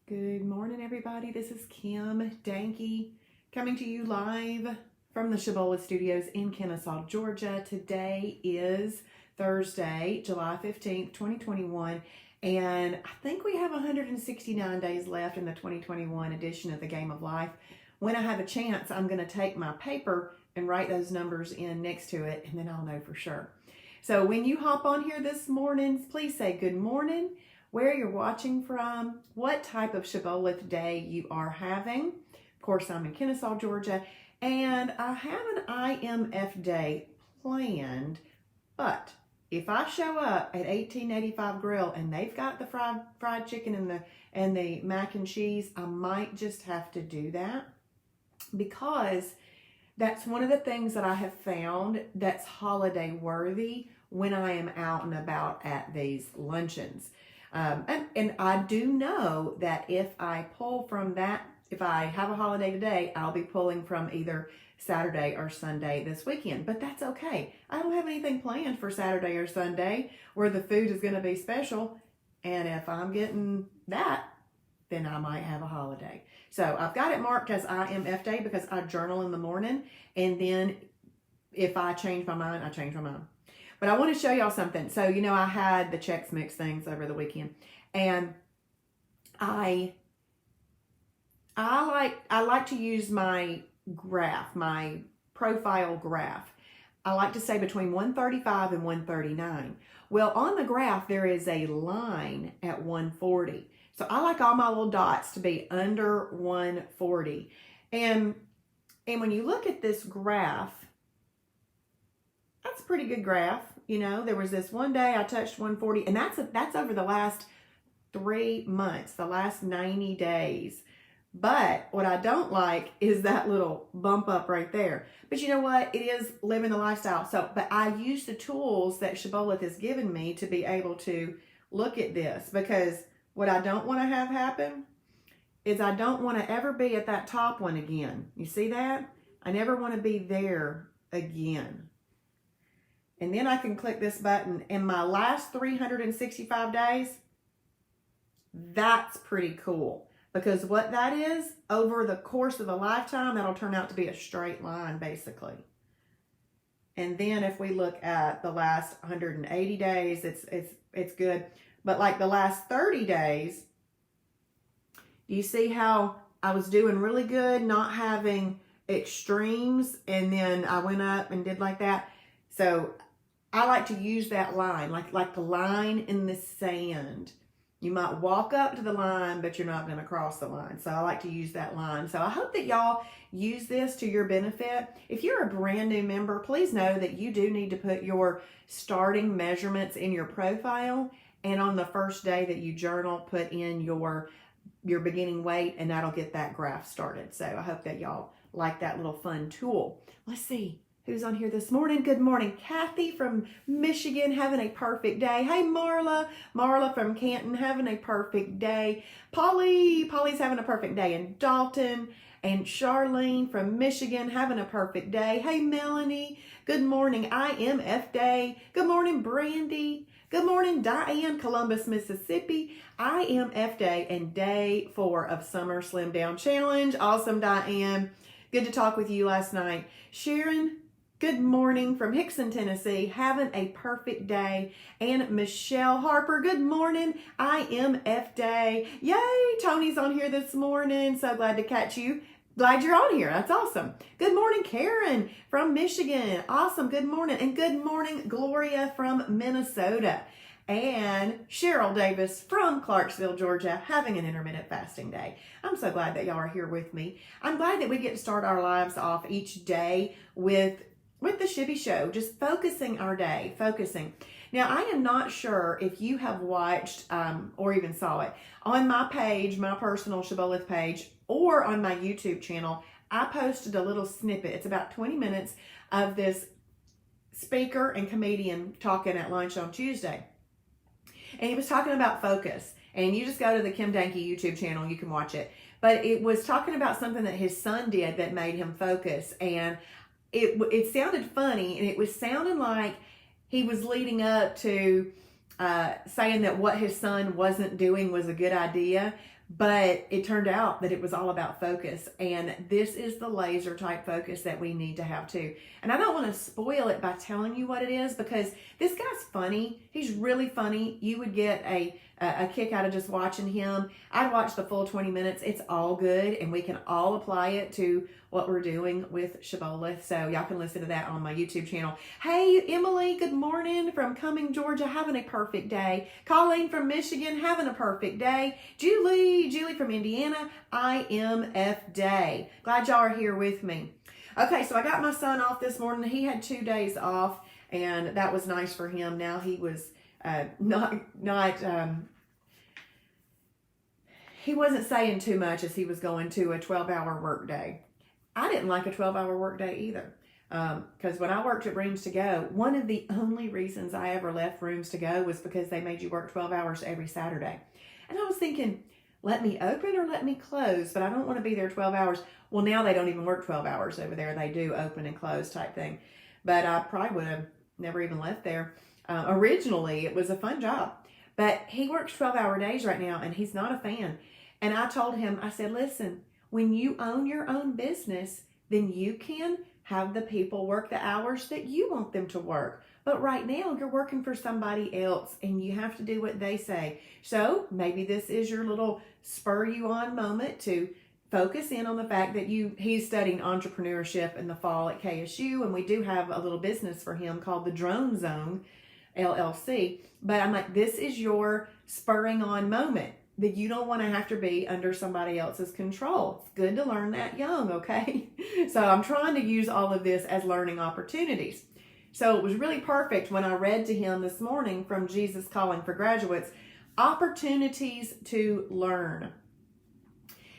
Good morning, everybody. This is Kim Danke coming to you live from the Shibby Studios in Kennesaw, Georgia. Today is Thursday, July 15th, 2021, and I think we have 169 days left in the 2021 edition of the Game of Life. When I have a chance, I'm going to take my paper and write those numbers in next to it, and then I'll know for sure. So when you hop on here this morning, please say good morning, where you're watching from, what type of shibboleth day you are having. Of course, I'm in Kennesaw, Georgia, and I have an IMF day planned, but if I show up at 1885 Grill and they've got the fried chicken and the mac and cheese, I might just have to do that, because that's one of the things that I have found that's holiday worthy when I am out and about at these luncheons. And I do know that if I pull from that, if I have a holiday today, I'll be pulling from either Saturday or Sunday this weekend. But that's okay. I don't have anything planned for Saturday or Sunday where the food is going to be special. And if I'm getting that, then I might have a holiday. So I've got it marked as IMF day because I journal in the morning. And then if I change my mind, I change my mind. But I want to show y'all something. So, you know, I had the Chex Mix things over the weekend, and I like to use my graph, my profile graph. I like to say between 135 and 139. Well, on the graph, there is a line at 140. So I like all my little dots to be under 140. And when you look at this graph, that's a pretty good graph. You know, there was this one day I touched 140, and that's over the last 3 months, the last 90 days. But what I don't like is that little bump up right there. But you know what? It is living the lifestyle. So, but I use the tools that Shibboleth has given me to be able to look at this, because what I don't want to have happen is I don't want to ever be at that top one again. You see that? I never want to be there again. And then I can click this button. In my last 365 days, that's pretty cool. Because what that is, over the course of a lifetime, that'll turn out to be a straight line, basically. And then if we look at the last 180 days, it's good. But like the last 30 days, you see how I was doing really good, not having extremes, and then I went up and did like that. So I like to use that line, like the line in the sand. You might walk up to the line, but you're not going to cross the line. So I like to use that line. So I hope that y'all use this to your benefit. If you're a brand new member, please know that you do need to put your starting measurements in your profile. And on the first day that you journal, put in your beginning weight, and that'll get that graph started. So I hope that y'all like that little fun tool. Let's see who's on here this morning. Good morning, Kathy from Michigan, having a perfect day. Hey, Marla from Canton, having a perfect day. Polly's having a perfect day in Dalton. And Charlene from Michigan, having a perfect day. Hey, Melanie, good morning, IMF day. Good morning, Brandy. Good morning, Diane, Columbus, Mississippi. IMF day and day 4 of Summer Slim Down Challenge. Awesome, Diane. Good to talk with you last night. Sharon, good morning from Hickson, Tennessee, having a perfect day. And Michelle Harper, good morning, IMF day. Yay, Tony's on here this morning. So glad to catch you. Glad you're on here. That's awesome. Good morning, Karen from Michigan. Awesome. Good morning. And good morning, Gloria from Minnesota. And Cheryl Davis from Clarksville, Georgia, having an intermittent fasting day. I'm so glad that y'all are here with me. I'm glad that we get to start our lives off each day with the Shibby Show, just focusing our day, focusing. Now, I am not sure if you have watched or even saw it on my page, my personal Shibboleth page, or on my YouTube channel. I posted a little snippet. It's about 20 minutes of this speaker and comedian talking at lunch on Tuesday. And he was talking about focus. And you just go to the Kim Danke YouTube channel, you can watch it. But it was talking about something that his son did that made him focus. And it sounded funny, and it was sounding like he was leading up to saying that what his son wasn't doing was a good idea. But it turned out that it was all about focus. And this is the laser type focus that we need to have too. And I don't want to spoil it by telling you what it is, because this guy's funny. He's really funny. You would get a kick out of just watching him. I'd watch the full 20 minutes. It's all good. And we can all apply it to what we're doing with Shibboleth. So y'all can listen to that on my YouTube channel. Hey, Emily, good morning from Cumming, Georgia. Having a perfect day. Colleen from Michigan, having a perfect day. Julie from Indiana, IMF day. Glad y'all are here with me. Okay, so I got my son off this morning. He had 2 days off, and that was nice for him. Now he was he wasn't saying too much as he was going to a 12-hour work day. I didn't like a 12-hour work day either, because when I worked at Rooms to Go, one of the only reasons I ever left Rooms to Go was because they made you work 12 hours every Saturday. And I was thinking, let me open or let me close, but I don't want to be there 12 hours. Well, now they don't even work 12 hours over there. They do open and close type thing. But I probably would have never even left there. Originally, it was a fun job. But he works 12-hour days right now, and he's not a fan. And I told him, I said, listen, when you own your own business, then you can have the people work the hours that you want them to work. But right now, you're working for somebody else, and you have to do what they say. So maybe this is your little spur you on moment to focus in on the fact that he's studying entrepreneurship in the fall at KSU, and we do have a little business for him called the Drone Zone LLC. But I'm like, this is your spurring on moment, that you don't want to have to be under somebody else's control. It's good to learn that young, okay? So I'm trying to use all of this as learning opportunities. So it was really perfect when I read to him this morning from Jesus Calling for Graduates, opportunities to learn.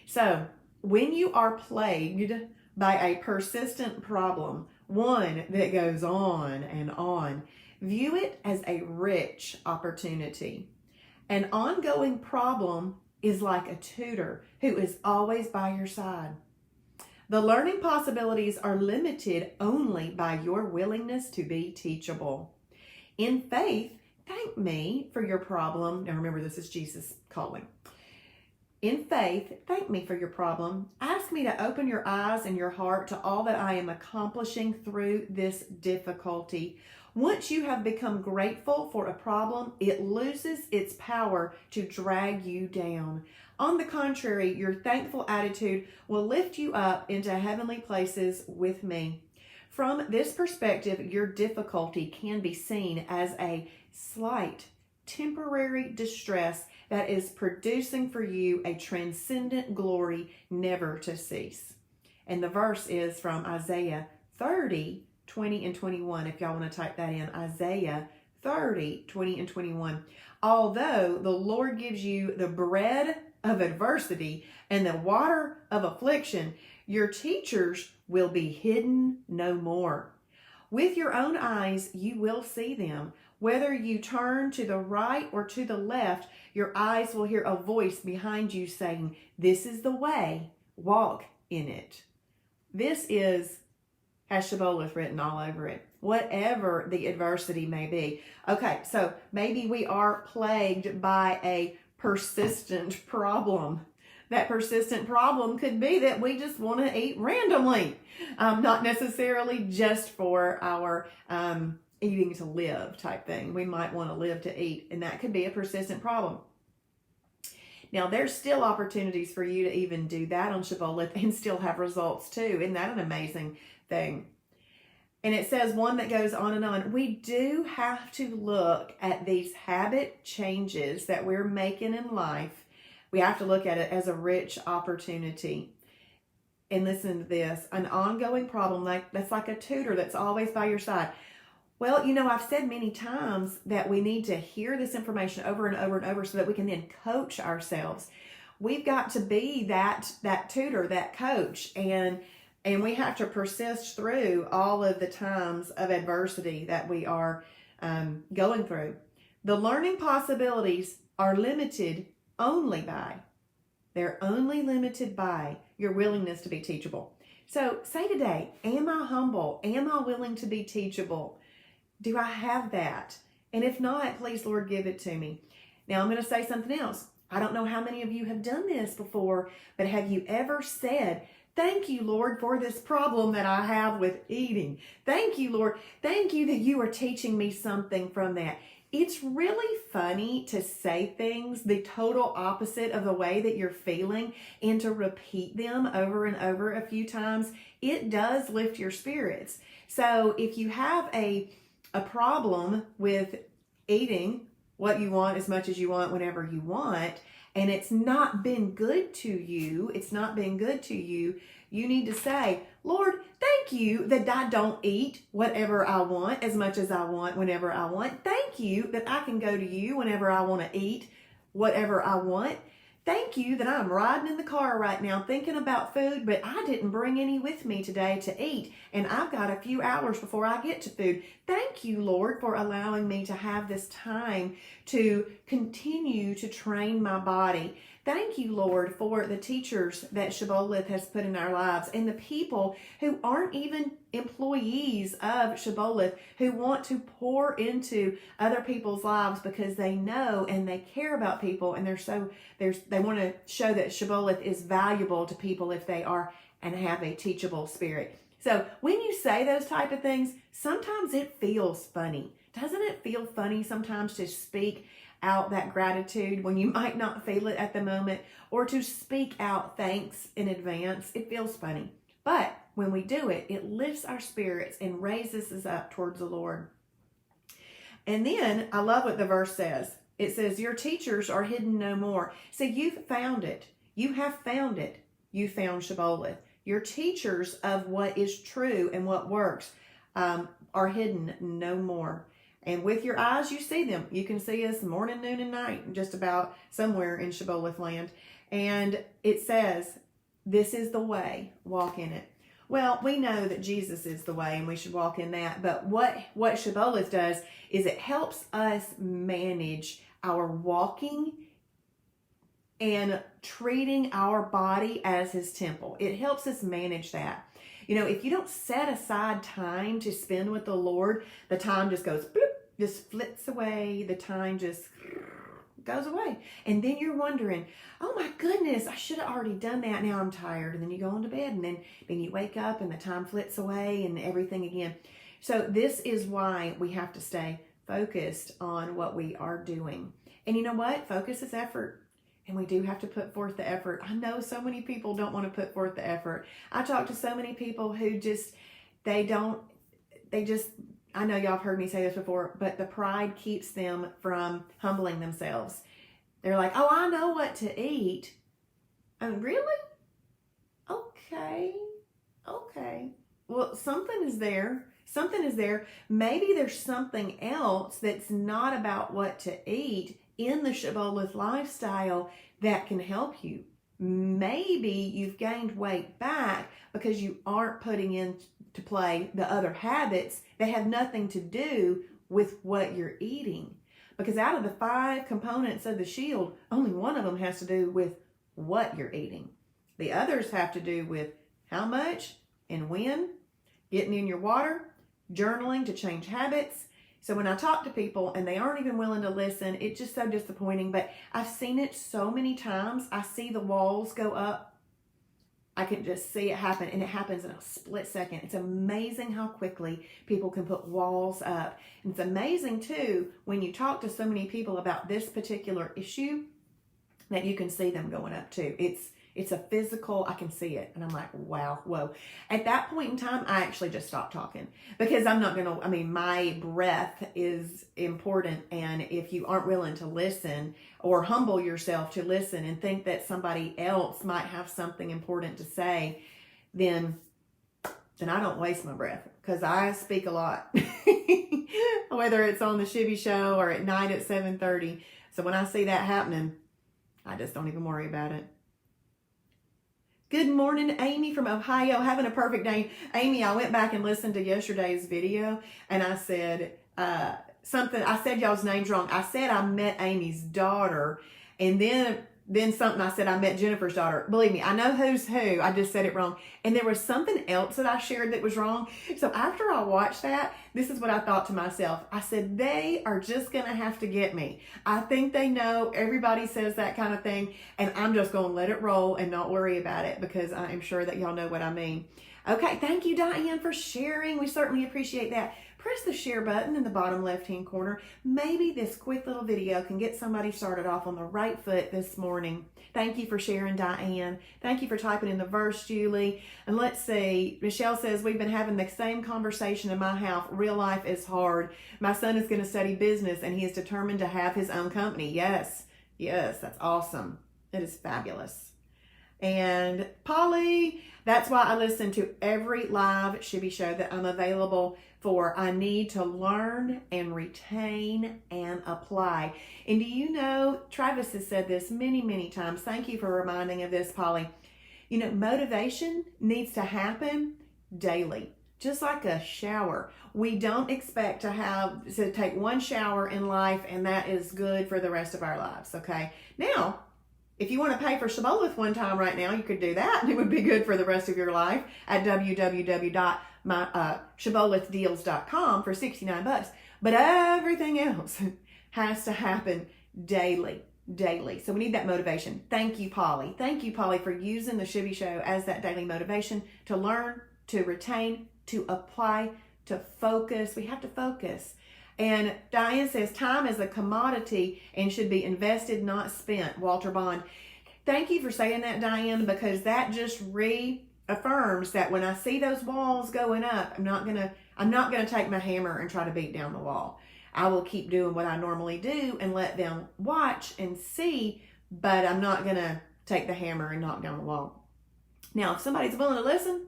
So when you are plagued by a persistent problem, one that goes on and on, view it as a rich opportunity. An ongoing problem is like a tutor who is always by your side. The learning possibilities are limited only by your willingness to be teachable. In faith, thank me for your problem. Now remember, this is Jesus calling. In faith, thank me for your problem. Ask me to open your eyes and your heart to all that I am accomplishing through this difficulty. Once you have become grateful for a problem, it loses its power to drag you down. On the contrary, your thankful attitude will lift you up into heavenly places with me. From this perspective, your difficulty can be seen as a slight, temporary distress that is producing for you a transcendent glory never to cease. And the verse is from Isaiah 30, 20 and 21, if y'all want to type that in. Isaiah 30, 20 and 21. Although the Lord gives you the bread of adversity and the water of affliction, your teachers will be hidden no more. With your own eyes, you will see them. Whether you turn to the right or to the left, your eyes will hear a voice behind you saying, "This is the way, walk in it." This has Shibboleth written all over it, whatever the adversity may be. Okay, so maybe we are plagued by a persistent problem. That persistent problem could be that we just want to eat randomly, not necessarily just for our eating to live type thing. We might want to live to eat, and that could be a persistent problem. Now, there's still opportunities for you to even do that on Shibboleth and still have results too. Isn't that an amazing thing? And it says one that goes on and on. We do have to look at these habit changes that we're making in life. We have to look at it as a rich opportunity. And listen to this, an ongoing problem that's like a tutor that's always by your side. Well, I've said many times that we need to hear this information over and over and over so that we can then coach ourselves. We've got to be that tutor, that coach, and we have to persist through all of the times of adversity that we are going through. The learning possibilities are limited only by your willingness to be teachable. So say today, am I humble? Am I willing to be teachable? Do I have that? And if not, please, Lord, give it to me. Now I'm going to say something else. I don't know how many of you have done this before, but have you ever said, thank you, Lord, for this problem that I have with eating. Thank you, Lord. Thank you that you are teaching me something from that. It's really funny to say things the total opposite of the way that you're feeling and to repeat them over and over a few times. It does lift your spirits. So if you have a problem with eating what you want as much as you want whenever you want, and it's not been good to you, you need to say, Lord, thank you that I don't eat whatever I want as much as I want whenever I want. Thank you that I can go to you whenever I want to eat whatever I want. Thank you that I'm riding in the car right now thinking about food, but I didn't bring any with me today to eat, and I've got a few hours before I get to food. Thank you, Lord, for allowing me to have this time to continue to train my body. Thank you, Lord, for the teachers that Shibboleth has put in our lives and the people who aren't even employees of Shibboleth who want to pour into other people's lives because they know and they care about people, and they want to show that Shibboleth is valuable to people if they are and have a teachable spirit. So when you say those type of things, sometimes it feels funny. Doesn't it feel funny sometimes to speak out that gratitude when you might not feel it at the moment, or to speak out thanks in advance? It feels funny. But when we do it, it lifts our spirits and raises us up towards the Lord. And then I love what the verse says. It says, your teachers are hidden no more. So you've found it. You have found it. You found Shibboleth. Your teachers of what is true and what works are hidden no more. And with your eyes, you see them. You can see us morning, noon, and night, just about somewhere in Shibboleth land. And it says, this is the way, walk in it. Well, we know that Jesus is the way and we should walk in that. But what Shibboleth does is it helps us manage our walking and treating our body as his temple. It helps us manage that. You know, if you don't set aside time to spend with the Lord, the time just goes bloop, just flits away. The time just goes away. And then you're wondering, oh my goodness, I should have already done that. Now I'm tired. And then you go on to bed, and then you wake up and the time flits away and everything again. So this is why we have to stay focused on what we are doing. And you know what? Focus is effort. And we do have to put forth the effort. I know so many people don't want to put forth the effort. I talk to so many people who I know y'all have heard me say this before, but the pride keeps them from humbling themselves. They're like, oh, I know what to eat. Oh, really? Okay. Well, something is there. Maybe there's something else that's not about what to eat in the Shibboleth lifestyle that can help you. Maybe you've gained weight back because you aren't putting into play the other habits that have nothing to do with what you're eating. Because out of the 5 components of the shield, only one of them has to do with what you're eating. The others have to do with how much and when, getting in your water, journaling to change habits. So when I talk to people and they aren't even willing to listen, it's just so disappointing. But I've seen it so many times. I see the walls go up. I can just see it happen, and it happens in a split second. It's amazing how quickly people can put walls up. And it's amazing, too, when you talk to so many people about this particular issue, that you can see them going up, too. It's a physical, I can see it. And I'm like, wow, whoa. At that point in time, I actually just stopped talking because my breath is important. And if you aren't willing to listen or humble yourself to listen and think that somebody else might have something important to say, then I don't waste my breath because I speak a lot, whether it's on the Shibby show or at night at 7:30. So when I see that happening, I just don't even worry about it. Good morning, Amy from Ohio. Having a perfect day. Amy, I went back and listened to yesterday's video, and I said something. I said y'all's names wrong. I said I met Amy's daughter, and then then something I said I met Jennifer's daughter. Believe me, I know who's who. I just said it wrong. And there was something else that I shared that was wrong. So after I watched that, this is what I thought to myself. I said, they are just going to have to get me. I think they know everybody says that kind of thing. And I'm just going to let it roll and not worry about it because I am sure that y'all know what I mean. Okay, thank you, Diane, for sharing. We certainly appreciate that. Press the share button in the bottom left-hand corner. Maybe this quick little video can get somebody started off on the right foot this morning. Thank you for sharing, Diane. Thank you for typing in the verse, Julie. And let's see, Michelle says, we've been having the same conversation in my house. Real life is hard. My son is going to study business and he is determined to have his own company. Yes, that's awesome. It is fabulous. And Polly, that's why I listen to every live Shibby show that I'm available for. I need to learn and retain and apply. And do you know, Travis has said this many, many times. Thank you for reminding of this, Polly. You know, motivation needs to happen daily, just like a shower. We don't expect to take one shower in life and that is good for the rest of our lives, okay? Now, if you want to pay for Shibboleth one time right now, you could do that. It would be good for the rest of your life at www.shibbolethdeals.com for $69. But everything else has to happen daily. So we need that motivation. Thank you, Polly. Thank you, Polly, for using the Shibby Show as that daily motivation to learn, to retain, to apply, to focus. We have to focus. And Diane says, time is a commodity and should be invested, not spent. Walter Bond. Thank you for saying that, Diane, because that just reaffirms that when I see those walls going up, I'm not gonna take my hammer and try to beat down the wall. I will keep doing what I normally do and let them watch and see, but I'm not gonna take the hammer and knock down the wall. Now, if somebody's willing to listen,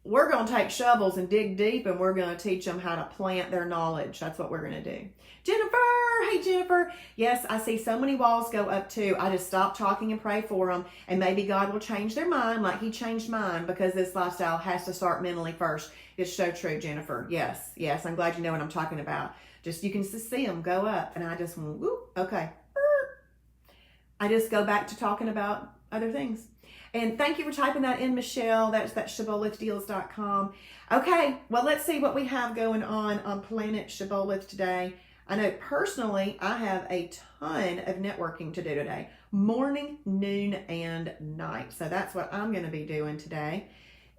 we're going to take shovels and dig deep and we're going to teach them how to plant their knowledge. That's what we're going to do. Jennifer, hey Jennifer. Yes, I see so many walls go up too. I just stop talking and pray for them and maybe God will change their mind like he changed mine because this lifestyle has to start mentally first. It's so true, Jennifer. Yes, I'm glad you know what I'm talking about. Just, you can just see them go up and I just went, whoop, okay. I just go back to talking about other things. And thank you for typing that in, Michelle. That's shibbolethdeals.com. Okay, well, let's see what we have going on Planet Shibboleth today. I know personally, I have a ton of networking to do today. Morning, noon, and night. So that's what I'm going to be doing today.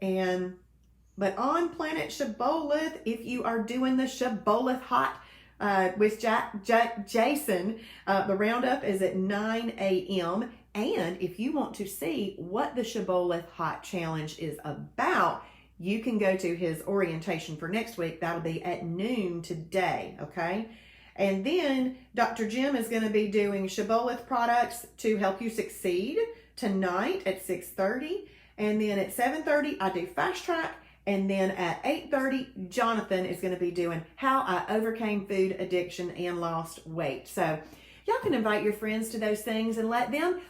But on Planet Shibboleth, if you are doing the Shibboleth Hot with Jason, the roundup is at 9 a.m. And if you want to see what the Shibboleth Hot Challenge is about, you can go to his orientation for next week. That'll be at noon today, okay? And then Dr. Jim is going to be doing Shibboleth products to help you succeed tonight at 6:30. And then at 7:30, I do Fast Track. And then at 8:30, Jonathan is going to be doing How I Overcame Food Addiction and Lost Weight. So y'all can invite your friends to those things and let them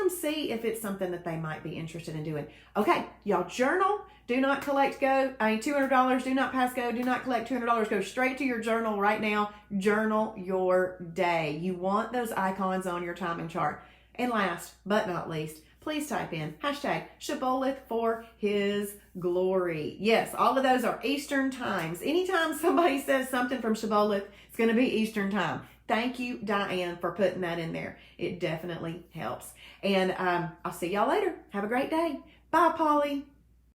see if it's something that they might be interested in doing. Okay, y'all journal. Do not collect $200. Do not pass go. Do not collect $200. Go straight to your journal right now. Journal your day. You want those icons on your timing chart. And last but not least, please type in hashtag Shibboleth for his glory. Yes, all of those are Eastern times. Anytime somebody says something from Shibboleth, it's going to be Eastern time. Thank you, Diane, for putting that in there. It definitely helps. And I'll see y'all later. Have a great day. Bye, Polly.